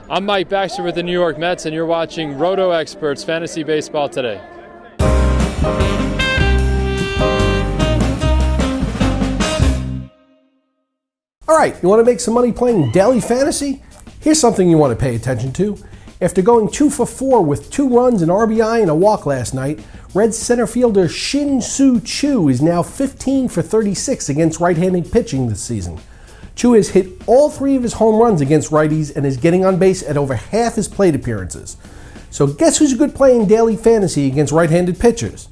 I'm Mike Baxter with the New York Mets, and you're watching RotoExperts Fantasy Baseball Today. All right, you want to make some money playing daily fantasy? Here's something you want to pay attention to. After going 2 for 4 with 2 runs, an RBI, and a walk last night, Reds center fielder Shin-Soo Choo is now 15 for 36 against right-handed pitching this season. Choo has hit all 3 of his home runs against righties and is getting on base at over half his plate appearances. So guess who's good playing daily fantasy against right-handed pitchers?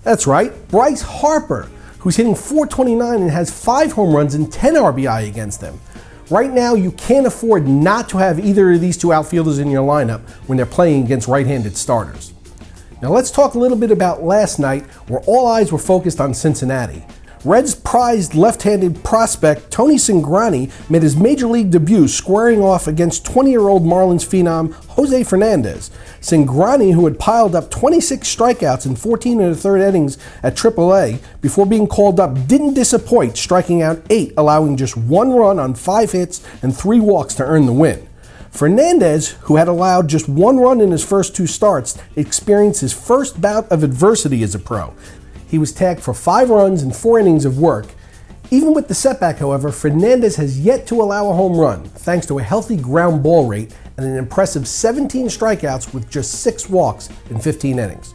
That's right, Bryce Harper, who's hitting .429 and has 5 home runs and 10 RBI against them. Right now, you can't afford not to have either of these 2 outfielders in your lineup when they're playing against right-handed starters. Now let's talk a little bit about last night, where all eyes were focused on Cincinnati. Reds prized left-handed prospect Tony Cingrani made his major league debut squaring off against 20-year-old Marlins phenom Jose Fernandez. Cingrani, who had piled up 26 strikeouts in 14 1/3 innings at AAA before being called up, didn't disappoint, striking out 8, allowing just 1 run on 5 hits and 3 walks to earn the win. Fernandez, who had allowed just 1 run in his first 2 starts, experienced his first bout of adversity as a pro. He was tagged for 5 runs and 4 innings of work. Even with the setback, however, Fernandez has yet to allow a home run, thanks to a healthy ground ball rate and an impressive 17 strikeouts with just 6 walks in 15 innings.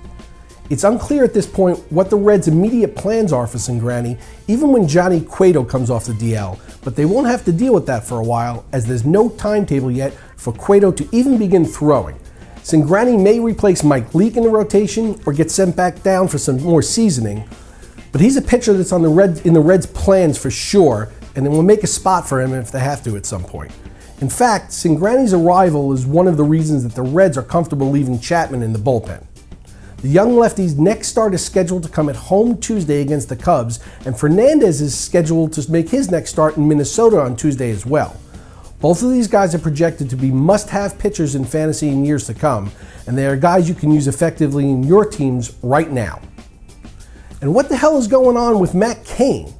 It's unclear at this point what the Reds' immediate plans are for Cingrani, even when Johnny Cueto comes off the DL, but they won't have to deal with that for a while, as there's no timetable yet for Cueto to even begin throwing. Cingrani may replace Mike Leake in the rotation or get sent back down for some more seasoning, but he's a pitcher that's on in the Reds' plans for sure, and they will make a spot for him if they have to at some point. In fact, Cingrani's arrival is one of the reasons that the Reds are comfortable leaving Chapman in the bullpen. The young lefty's next start is scheduled to come at home Tuesday against the Cubs, and Fernandez is scheduled to make his next start in Minnesota on Tuesday as well. Both of these guys are projected to be must-have pitchers in fantasy in years to come, and they are guys you can use effectively in your teams right now. And what the hell is going on with Matt Cain?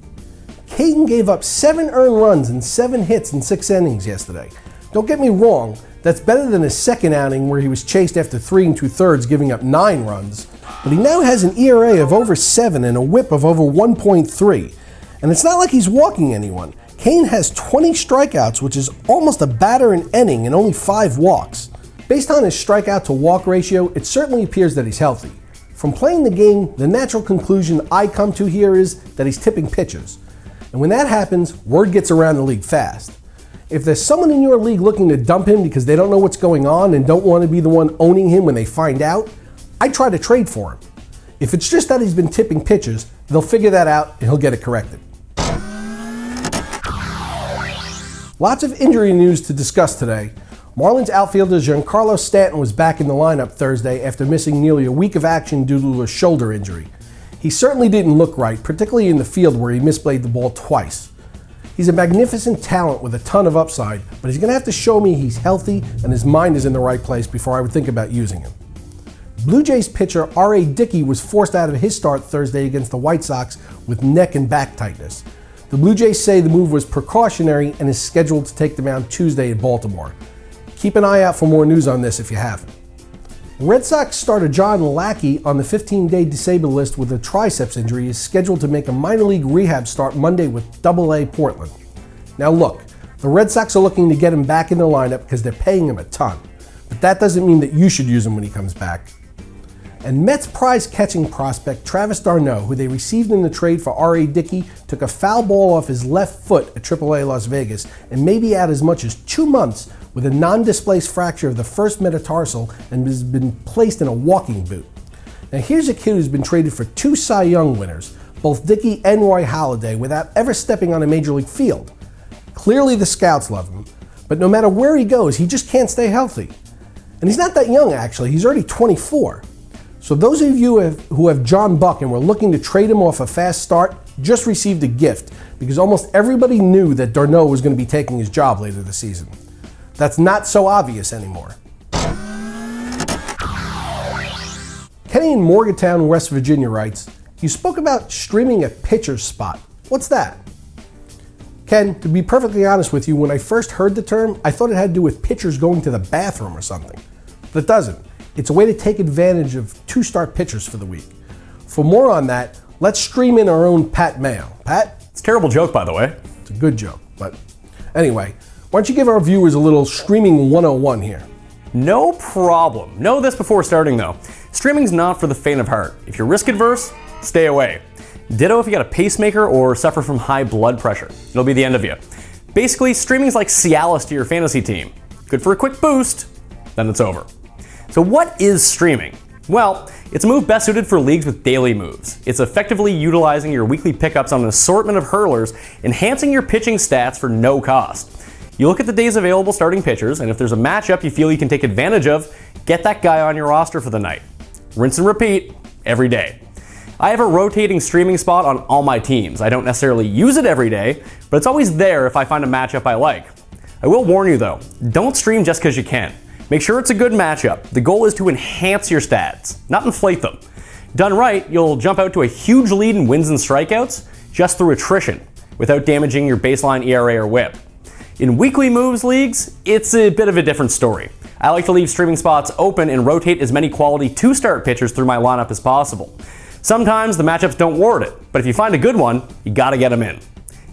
Cain gave up 7 earned runs and 7 hits in 6 innings yesterday. Don't get me wrong, that's better than his second outing where he was chased after 3 2/3, giving up 9 runs. But he now has an ERA of over 7 and a WHIP of over 1.3. And it's not like he's walking anyone. Cain has 20 strikeouts, which is almost a batter an inning, and only 5 walks. Based on his strikeout to walk ratio, it certainly appears that he's healthy. From playing the game, the natural conclusion I come to here is that he's tipping pitchers. And when that happens, word gets around the league fast. If there's someone in your league looking to dump him because they don't know what's going on and don't want to be the one owning him when they find out, I try to trade for him. If it's just that he's been tipping pitchers, they'll figure that out and he'll get it corrected. Lots of injury news to discuss today. Marlins outfielder Giancarlo Stanton was back in the lineup Thursday after missing nearly a week of action due to a shoulder injury. He certainly didn't look right, particularly in the field where he misplayed the ball twice. He's a magnificent talent with a ton of upside, but he's going to have to show me he's healthy and his mind is in the right place before I would think about using him. Blue Jays pitcher R.A. Dickey was forced out of his start Thursday against the White Sox with neck and back tightness. The Blue Jays say the move was precautionary and is scheduled to take the mound Tuesday in Baltimore. Keep an eye out for more news on this if you haven't. Red Sox starter John Lackey on the 15-day disabled list with a triceps injury is scheduled to make a minor league rehab start Monday with AA Portland. Now look, the Red Sox are looking to get him back in the lineup because they're paying him a ton, but that doesn't mean that you should use him when he comes back. And Mets prize catching prospect Travis d'Arnaud, who they received in the trade for R.A. Dickey, took a foul ball off his left foot at AAA Las Vegas and may be out as much as 2 months with a non-displaced fracture of the first metatarsal and has been placed in a walking boot. Now here's a kid who's been traded for 2 Cy Young winners, both Dickey and Roy Halladay, without ever stepping on a major league field. Clearly the scouts love him, but no matter where he goes, he just can't stay healthy. And he's not that young actually, he's already 24. So those of you who have John Buck and were looking to trade him off a fast start just received a gift because almost everybody knew that d'Arnaud was going to be taking his job later this season. That's not so obvious anymore. Kenny in Morgantown, West Virginia writes, "You spoke about streaming a pitcher's spot. What's that?" Ken, to be perfectly honest with you, when I first heard the term, I thought it had to do with pitchers going to the bathroom or something. But it doesn't. It's a way to take advantage of two-start pitchers for the week. For more on that, let's stream in our own Pat Mayo. Pat? It's a terrible joke, by the way. It's a good joke, but anyway, why don't you give our viewers a little streaming 101 here? No problem. Know this before starting though. Streaming's not for the faint of heart. If you're risk adverse, stay away. Ditto if you got a pacemaker or suffer from high blood pressure. It'll be the end of you. Basically, streaming's like Cialis to your fantasy team. Good for a quick boost, then it's over. So what is streaming? Well, it's a move best suited for leagues with daily moves. It's effectively utilizing your weekly pickups on an assortment of hurlers, enhancing your pitching stats for no cost. You look at the day's available starting pitchers, and if there's a matchup you feel you can take advantage of, get that guy on your roster for the night. Rinse and repeat every day. I have a rotating streaming spot on all my teams. I don't necessarily use it every day, but it's always there if I find a matchup I like. I will warn you though, don't stream just because you can. Make sure it's a good matchup. The goal is to enhance your stats, not inflate them. Done right, you'll jump out to a huge lead in wins and strikeouts just through attrition, without damaging your baseline ERA or WHIP. In weekly moves leagues, it's a bit of a different story. I like to leave streaming spots open and rotate as many quality two-start pitchers through my lineup as possible. Sometimes the matchups don't warrant it, but if you find a good one, you gotta get them in.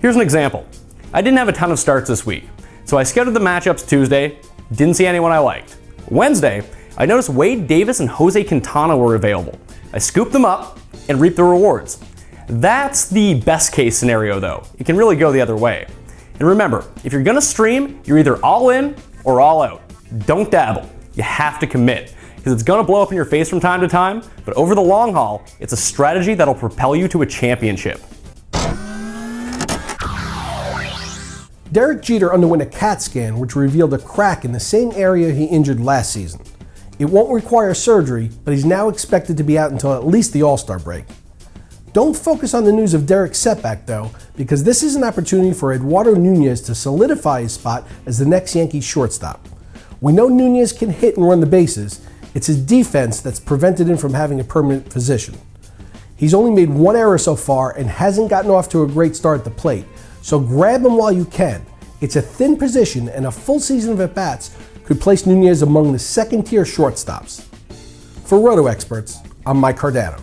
Here's an example. I didn't have a ton of starts this week, so I scouted the matchups Tuesday, didn't see anyone I liked. Wednesday, I noticed Wade Davis and Jose Quintana were available. I scooped them up and reaped the rewards. That's the best case scenario though. It can really go the other way. And remember, if you're gonna stream, you're either all in or all out. Don't dabble. You have to commit, because it's gonna blow up in your face from time to time, but over the long haul, it's a strategy that'll propel you to a championship. Derek Jeter underwent a CAT scan which revealed a crack in the same area he injured last season. It won't require surgery, but he's now expected to be out until at least the All-Star break. Don't focus on the news of Derek's setback though, because this is an opportunity for Eduardo Nunez to solidify his spot as the next Yankees shortstop. We know Nunez can hit and run the bases. It's his defense that's prevented him from having a permanent position. He's only made one error so far and hasn't gotten off to a great start at the plate, so grab him while you can. It's a thin position and a full season of at-bats could place Nunez among the second-tier shortstops. For RotoExperts, I'm Mike Cardano.